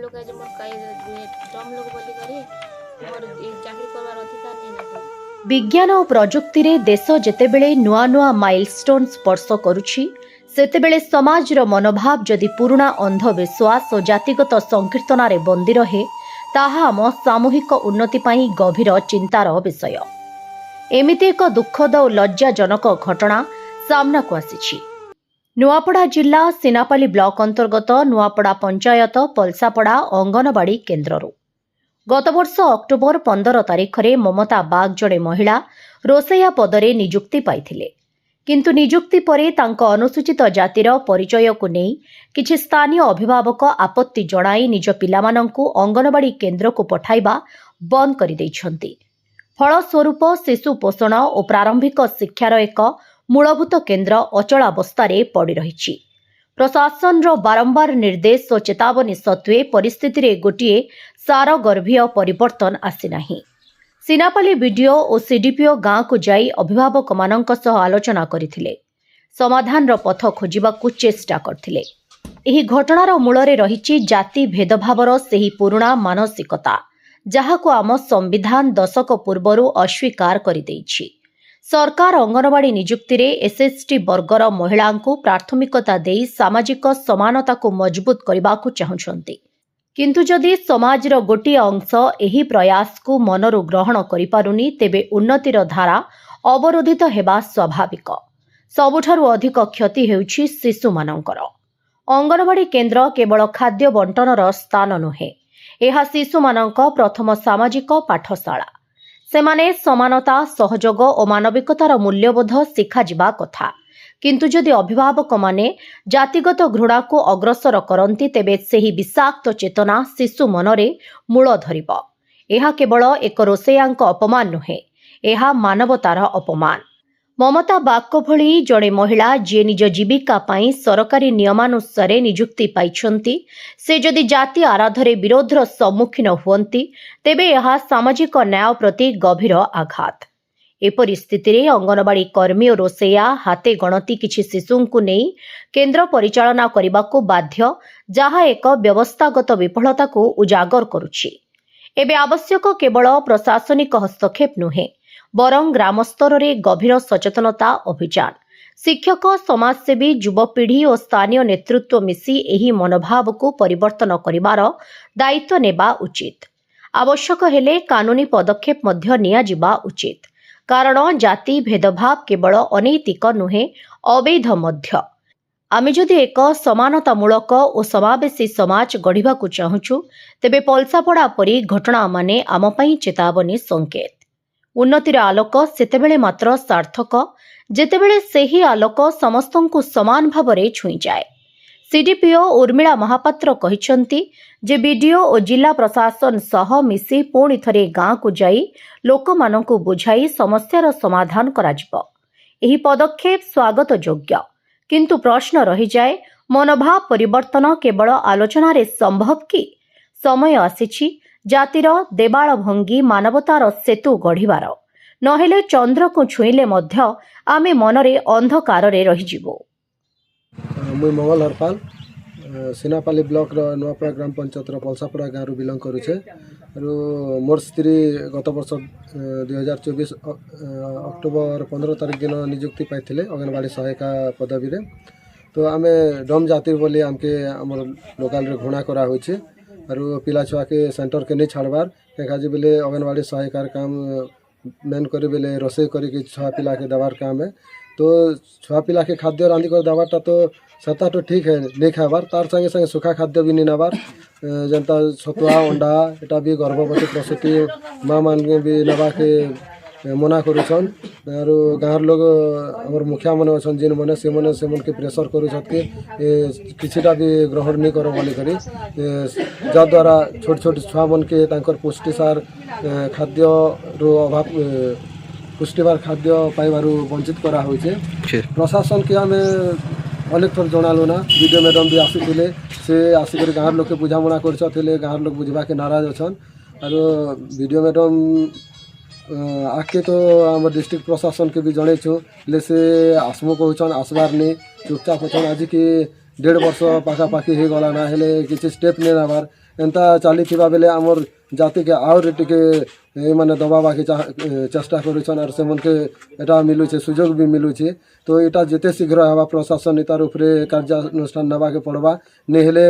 लोग आज मोर कम लोग बोली करी मोर चाकरी करवार अधिकार नहीं ना विज्ञान और प्रजुक्ति रे देश जेतेबेले नुआ नुआ माइलस्टोन स्पर्श करुछि सेतेबेले समाजर मनोभाव जदि पुराणा अंधविश्वास और जातिगत संकीर्तनारे बंदी रहे ताहा आम सामूहिक उन्नति पाई गभीर चिंतार विषय। एमिति एक दुखद और लज्जाजनक घटना सामना को आसीछि। नुआपड़ा जिला सिनापाली ब्लॉक अंतर्गत नुआपड़ा पंचायत पलसापड़ा अंगनवाड़ी केन्द्ररू गत वर्ष अक्टोबर 15 तारिख में ममता बाग जड़े महिला रोसैया पदरे नियुक्ति पाइथिले, किंतु नियुक्ति परे तांको अनुसूचित जातिर परिचय को नहीं किछि स्थानीय अभिभावक आपत्ति जणाई निज पिलामानंकु अंगनवाड़ी केन्द्र को पठाइबा बंद करि दैछन्ति। फलस्वरूप शिशु पोषण और प्रारंभिक शिक्षार एक मूलभूत केन्द्र अचलावस्थारे पड़ी रहिछि। प्रशासन बारंबार निर्देश और चेतावनी सत्वे परिस्थिति गोटे सारगर्भीय परिवर्तन आसीनाही। सिनापाली बीडीओ और सीडीपीओ गाँव को जाई अभिभावक मानक सह आलोचना करथिले, समाधान पथ खोजिबाकू चेष्टा करथिले। एही घटनार मूलरे रहिछि जाति भेदभावर सेही पुराणा मानसिकता जहाको आम संविधान दशक पूर्वरु अस्वीकार करिदैछि। सरकार अंगनवाड़ी नियुक्ति रे एसएसटी वर्गर महिला को प्राथमिकता देई सामाजिक समानता को मजबूत करबाकू चाहुछन्ति, किंतु जदि समाजर गोटे अंश एही प्रयास को मनरु ग्रहण करि पारुनी तेबे उन्नतिर धारा अवरोधित हेबा स्वाभाविक। सबुठारु अधिक क्षति हेउछि शिशुमानंकर। अंगनवाड़ी केन्द्र केवल खाद्य बंटनर स्थान नुहे, एहा शिशुमानंक प्रथम सामाजिक पाठशाला। सेमाने समानता सहयोग और मानविकतार मूल्यबोध शिखाजिबा कथा, किंतु जदि अभिभावक माने जातिगत घृणा को अग्रसर करती तेबे सेही विषाक्त चेतना शिशु मनरे मूल धरिब। एहा केवल एक रोसैयांक अपमान नुहे, एहा मानवतार अपमान। ममता बाग भली जड़े महिला जे निज जीविका पाई सरकारी नियमानुसार नियुक्ति पाइछन्ति से जदि जाति आराधरे विरोधर सम्मुखीन हुअन्ति तेबे यह सामाजिक न्याय प्रति गभीर आघात। एपरि स्थिति अंगनवाड़ी कर्मी और रोसैया हाते गणति किछि शिशुंकु नहीं केन्द्र परिचालना करबाकू बाध्य, जहा एक व्यवस्थागत विफलता को उजागर करुछि। एबे आवश्यक केवल प्रशासनिक हस्तक्षेप नुहे बरं ग्राम स्तर रे गभीर सचेतनता अभियान। शिक्षक, समाजसेवी, युवपीढ़ी और स्थानीय नेतृत्व मिसी एही मनोभाव को परिवर्तन करिवार दायित्व नेबा उचित। आवश्यक हेले कानूनी पदक्षेप मध्य नियाजिबा उचित, कारण जाति भेदभाव केवल अनैतिक नुहे अवैध मध्य। आमे जदि एक समानतामूलक और समावेशी समाज गढ़िबाकू चाहुछु तेबे पलसापड़ा परी घटना माने आम पई चेतावनी संकेत। उन्नतिर आलोक सेतेबेले मात्र सार्थक जेतेबेले सेही आलोक समस्तंकु समान भावरे छुई जाए। सीडीपीओ उर्मिला महापात्र कहिसंती जे बीडीओ और जिला प्रशासन सह मिसी पुणी थरे गाँ को जाई लोकमानंकु बुझाई समस्यार समाधान कराजिबो। एही पदक्षेप स्वागत योग्य, किंतु प्रश्न रही जाए मनोभाव परिवर्तन केवल आलोचनारे संभव कि? समय आसीछि जातिर देवाल भंगी मानवतार सेतु गढ़िबार, नहेले चंद्र को छुईले मध्य आमे मनरे अंधकाररे रहिजिबो। मुई मंगल हरपाल सिनापाली ब्लॉक नुआपड़ा ग्राम पंचायत पलसापड़ा गाँव बिलंग करुचे। मोर स्त्री गत वर्ष 2024 अक्टोबर 15 तारिख दिन नियुक्ति पाइथिले अंगनवाड़ी सहायिका पदवी रे। तो आमे डम जाति बोली आमके हमर लोकल रे घृणा करा होइछे आरु पिला छुआ के सेंटर के नहीं छाड़बार काजी बेले अंगनवाड़ी सहायिकार काम मेन करी बेले रोसई करी छुआ पिला के देवार काम है। तो छुआ पिला के खाद्य रांधि कर देवारटा तो सता तो ठीक है नहीं खाबार, तार संगे संगे सुखा खाद्य भी नहीं नबार, जनता छतुआ अंडा एटा भी गर्भवती प्रसूति माँ मान भी नबा के मना करुछन। आरु गाँव लोग हमर मुखिया मन अछन जिन मने से मन के प्रेशर करुछत के किछिटा भी ग्रहण नहीं करो बोली करी, जा द्वारा छोट छोट छुआ मन के तांकर पुष्टिसार खाद्य रो अभाव पुष्टिसार खाद्य पाइबारु वंचित करा होइछे। प्रशासन के आमे अनेक थर जनालु ना, वीडियो मैडम भी आसीथिले, से आसिक गाँव लोग के बुझामणा करछथिले, गाँव लोग बुझबा के नाराज अछन। आरो वीडियो मैडम आके तो आम डिस्ट्रिक्ट प्रशासन के भी जनईछु ले से आसमु कहन आसबार नहीं चुपचाप अच्छन। आज कि 1.5 वर्ष पाखापाखि हो गला ना हेले किसी स्टेप नहीं नबार एंता चली बेले आमर जाति के आउर टिके माने दबाबाके चेष्टा करुछन और से मनके एटा मिलुचे सुजोग भी मिलुचे तो एटा जेते शीघ्र हवा प्रशासन तार उपरे कार्यानुष्ठान नेबाके पड़बा नेहेले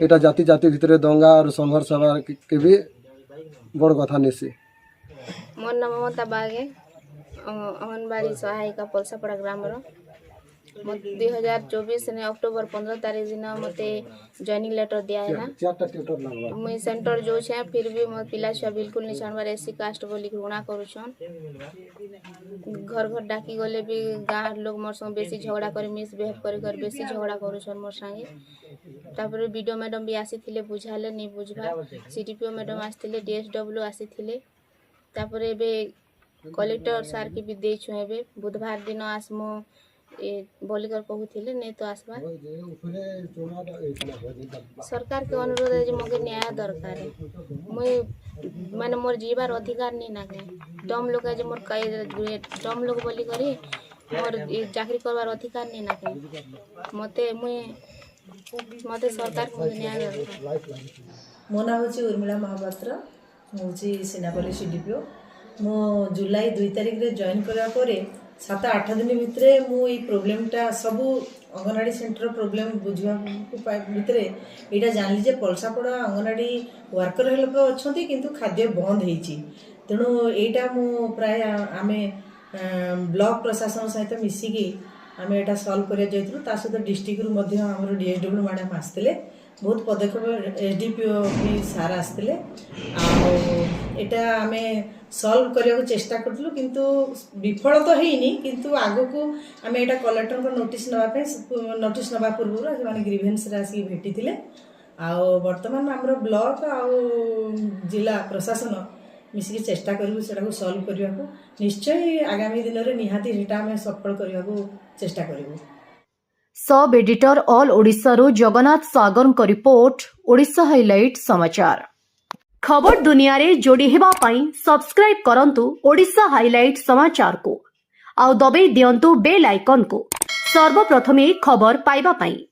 एटा जाति जाति भितरे दंगा और संघर्ष हवा के भी बड़ कथा निसी। मोर नाम ममता बागे अंगनबाड़ी सहायिका पलसापड़ा ग्राम 2024 ने अक्टोबर 15 तारीख दिन मते जॉइनिंग लेटर दिया है ना मुई सेंटर जो छे फिर भी मोर पिला छुआ बिल्कुल नहीं छानबार एससी कास्ट बोली घृणा करूछन घर घर डाकी गले भी गाँव लोग मोर संग बेसी झगड़ा कर मिसबिहेव कर बेसी झगड़ा करूछन मोर संगे तापर वीडियो मैडम भी आसीथिले बुझाले नहीं बुझबा सीडीपीओ मैडम आसीथिले डीएसडब्ल्यू आसीथिले तापर एबे कलेक्टर सार के भी देछु एबे बुधवार दिन आसमो ए बोलिकर कहूथिले नहीं तो आसबा सरकार के अनुरोध है जे मगे न्याय दरकार है मुई माने मोर जीवार अधिकार नहीं नागे दम लोग जे मोर दम लोग बोली करी मोर चाकरी करवार अधिकार नहीं नागे मते सरकार को न्याय दरकार। मो ना हूँ उर्मिला महापात्र हूँ सेनापल्ली सीडीपीओ मो जुलाई 2 तारिख रे जॉइन करा परे 7-8 दिन भितरे मु प्रोब्लेमटा सब अंगनवाड़ी सेंटर प्रोब्लेम बुझा भितर यहाँ जानी जे पलसापड़ा अंगनवाड़ी वर्कर हेल्पर अच्छा किंतु खाद्य बंद होती तेणु यहाँ मु प्राय आम ब्लॉक प्रशासन सहित मिसिकी आम यहाँ सल्व कर सहित डिस्ट्रिक्ट रू आम डीएसडब्ल्यू मैडम आसते बहुत पदक्षेप एसडीपीओ भी सार आसते आटा आम सल्व करने को चेष्टा करूँ किंतु विफल तो है किंतु आग को आम यहाँ कलेक्टर को नोटिस नवा पूर्व से ग्रीवेन्स आसिक भेटी बर्तमान आम ब्लॉक आउ जिला प्रशासन मिसिक चेष्टा करूँ से सल्व करने को निश्चय आगामी दिन में निहाती आम सफल करने को चेष्टा करूँ। सब एडिटर ऑल ओडिशा रो जगन्नाथ सागर को रिपोर्ट ओडिशा हाइलाइट समाचार खबर दुनिया रे जोड़ी हेबा पाई सब्सक्राइब करंतु ओडिशा हाइलाइट समाचार को आउ दबे दियंतु बेल आइकन को सर्वप्रथमे खबर पाइबा पाई।